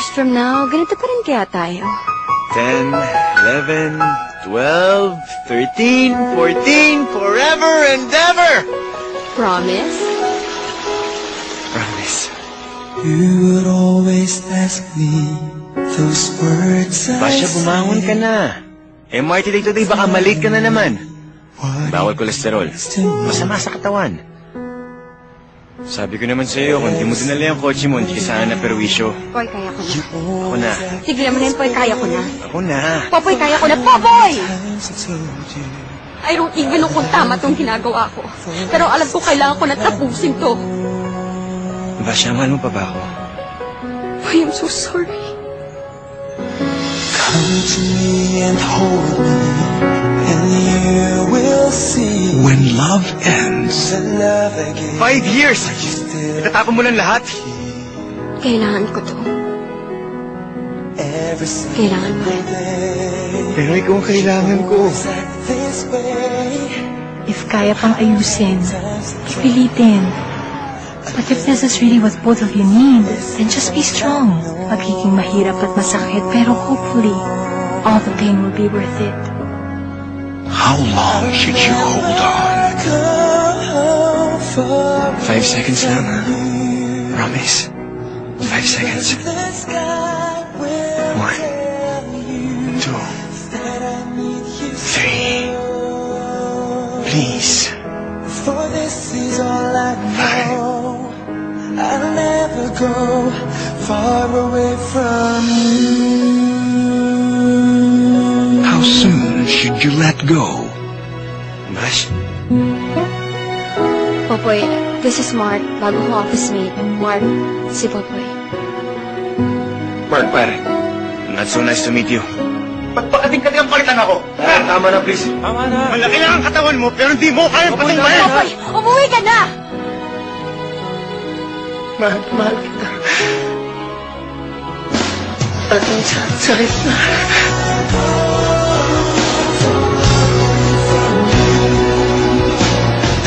years from now, ganito pa rin kaya tayo? 10, 11, 12, 13, 14, forever and ever! Promise? Promise. You would always ask me those words. Basya, bumangon ka na. MRT day today, baka malate ka na naman. Bawal kolesterol. Masama sa katawan. Sabi ko naman sa'yo, kung di mo dinala yung kotse mo, hindi ka sana naperwisyo. Poy, kaya ko na. Ako na. Sige naman yan, Poy, kaya ko na. Ako na. Popoy, kaya ko na. Popoy! I don't even know kung tama tong ginagawa ko. Pero alam ko kailangan ko na tapusin to. Basya, mahal mo pa ba ako? Poy, I'm so sorry. Come to me and hold me, and you will see. When love ends, 5 years! Itatapon mo lang lahat? Kailangan ko to. Kailangan mo rin. Pero ikaw ang kailangan ko. If kaya pang ayusin, pipilitin. But if this is really what both of you need, then just be strong. Magiging mahirap at masakit, pero hopefully, all the pain will be worth it. how long should you hold on? 5 seconds lang. Promise. 5 seconds. 1, 2, 3. Please. For this is all I know. I'll never go far away from you. How soon should you let go? Bash? Popoy, this is Mark, bago ko office mate. Mark, si Popoy. Mark, pare. Not so nice to meet you. Ba't pakating-kating ang palitan ako? Tama na, please. Tama na. Malaki lang ang katawan mo, pero hindi mo kayang patingbayan. Popoy, umuwi ka na! Mahal kita. Ang sakit na.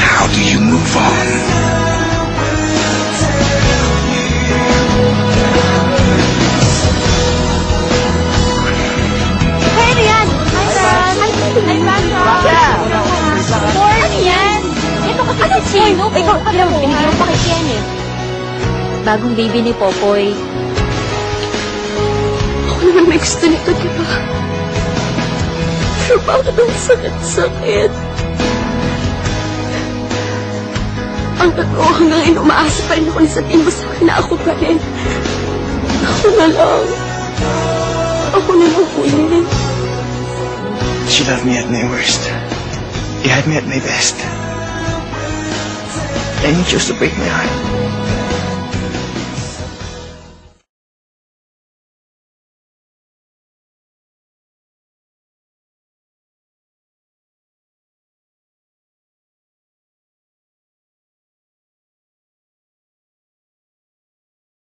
How do you move on? Hey, Rian! Hi, Ran! Hi, Ran! Lord, ano yan? Ito kasi si Chino. Ikaw, alam mo, binigyan mo pa kay Ken eh. Bagong baby ni Popoy. Ako naman may gusto nito, di ba? Pero bakit ang sakit-sakit? Ang totoo hanggang ngayon, umaasa pa rin ako na sabihin mo sa akin na ako pa rin. Ako na lang. Ako na lang ulit. She loved me at my worst. You had me at my best. And you chose to break my heart.